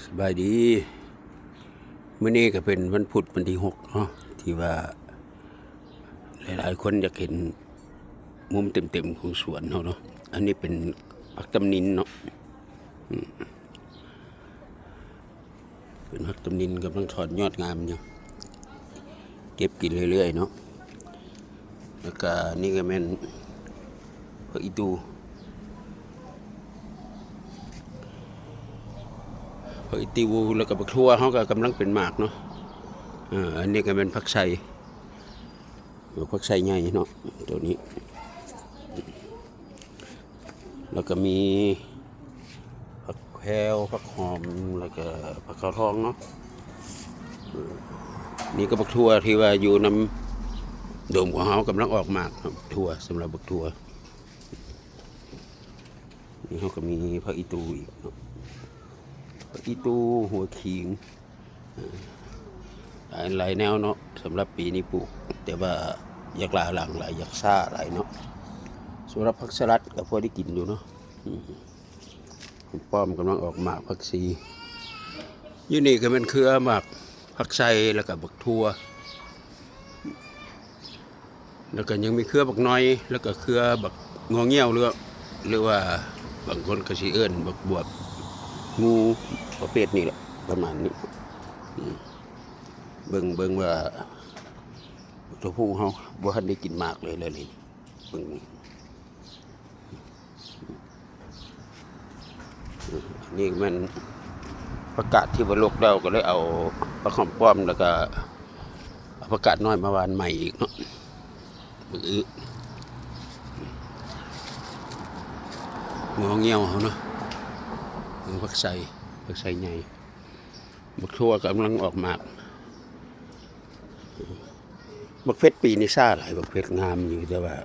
สบายดีมื้อนี้ก็เป็นวันพุธวันที่6เนาะที่ว่าหลายๆคนอยากเห็นมุมเต็มๆของสวนเฮาเนาะอันนี้เป็นผักตำนินเนาะเป็นผักตำนินกำลังถอดยอดงามอยู่เก็บกินเรื่อยๆเนาะแล้วก็นี่ก็แม่นผักอีตูผักอีติวแล้วก็บักทั่วเขาก็กำลังเป็นหมากเนาะอันนี้ก็เป็นผักไส่ผักไส่ใหญ่เนาะตัวนี้แล้วก็มีผักแพรวผักหอมแล้วก็ผักขาวทองเนาะนี่ก็บักทั่วที่ว่าอยู่น้ำโดมของเขากำลังออกหมากทั่วสำหรับบักทั่วนี่เขาก็มีผักอีตูอีกเนาะอีตูหัวขิงหลายแนวเนาะสำหรับปีนี้ปลูกแต่ว่าอยากหลายหลังหลายอยากซ่าหลายเนาะสำหรับผักสลัดก็พอได้กินอยู่เนาะป้อมกำลังออกหมากผักชียี่นี่ก็เป็นเครือหมากผักไส่แล้วก็บักทั่วแล้วก็ยังมีเครือบักน้อยแล้วก็เครือบักงอเงี้ยวหรือว่าบางคนก็สิเอิ้นบักบวบงูประเภทนี้แหละประมาณนี้เบิ่งว่าตัวผู้เขาบ่ทันได้กินมากเลยเบิ่งนี่มันประกาศที่บนโลกเราก็เลยเอาประคอมป้อมแล้วก็ประกาศน้อยมาวานใหม่อีกเนาะงอเงี้ยวเขาเนาะผักไส่ใหญ่บักทั่วกำลังออกหมากบักเพชรปีนี้ซ่าหลายบักเพชรงามอยู่แต่ว่า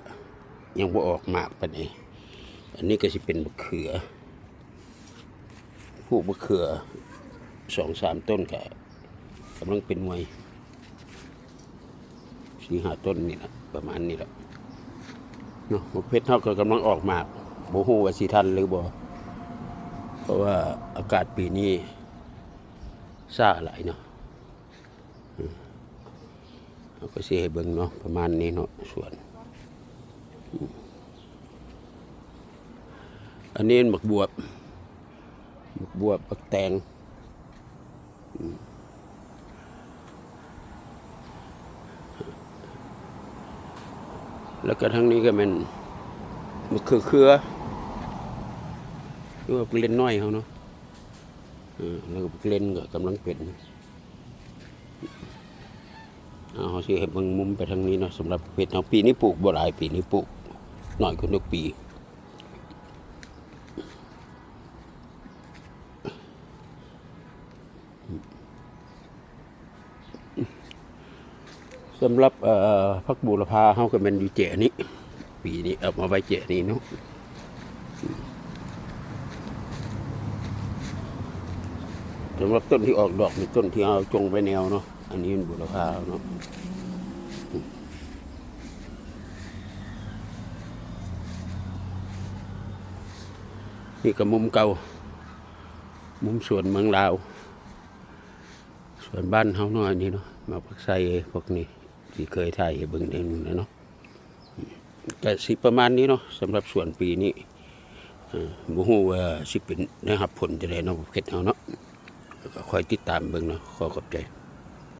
ยังบ่ออกหมากปานใดอันนี้ก็สิเป็นบักเขือพวกบักเขือ 2-3 ต้นก็กำลังเป็นมวย 4-5 ต้นนี่แหละประมาณนี้แหละเนาะบักเพชรเฮาก็กำลังออกหมากบ่ฮู้ว่าสิทันหรือบ่เพราะว่าอากาศปีนี้ซ่าหลายเนาะเราก็สิให้เบิ่งเนาะประมาณนี้เนาะสวนอันนี้บักบวบบักแตงแล้วก็ทั้งนี้ก็เป็นบักเครือหรือว่าเล่นน้อยเขาเนาะแล้วก็เล่นก็กำลังเป็นเอาสิให้เบิ่งมุมไปทางนี้เนาะสำหรับเพชรเอาปีนี้ปลูกบ่หลายปีนี้ปลูกน้อยกว่าทุกปีสำหรับผักบูรพาเขาก็เป็นอยู่เจนี้ปีนี้เอามาไว้เจนี้เนาะสำหรับต้นที่ออกดอกเป็นต้นที่เอาจงไปแนวเนาะอันนี้เป็นบูรพาเนาะนี่ก็มุมเก่ามุมสวนเมืองลาวสวนบ้านเขาหน่อยนี่เนาะมาพักไส่พวกนี้ที่เคยถ่ายเบิ่งเองเนาะแต่สิประมาณนี้เนาะสำหรับสวนปีนี้บ่ฮู้ว่าสิเป็นได้รับผลจะได้เนาะเพชรเอาเนาะแล้วก็คอยติดตามเบิ่งเนาะขอขอบใจ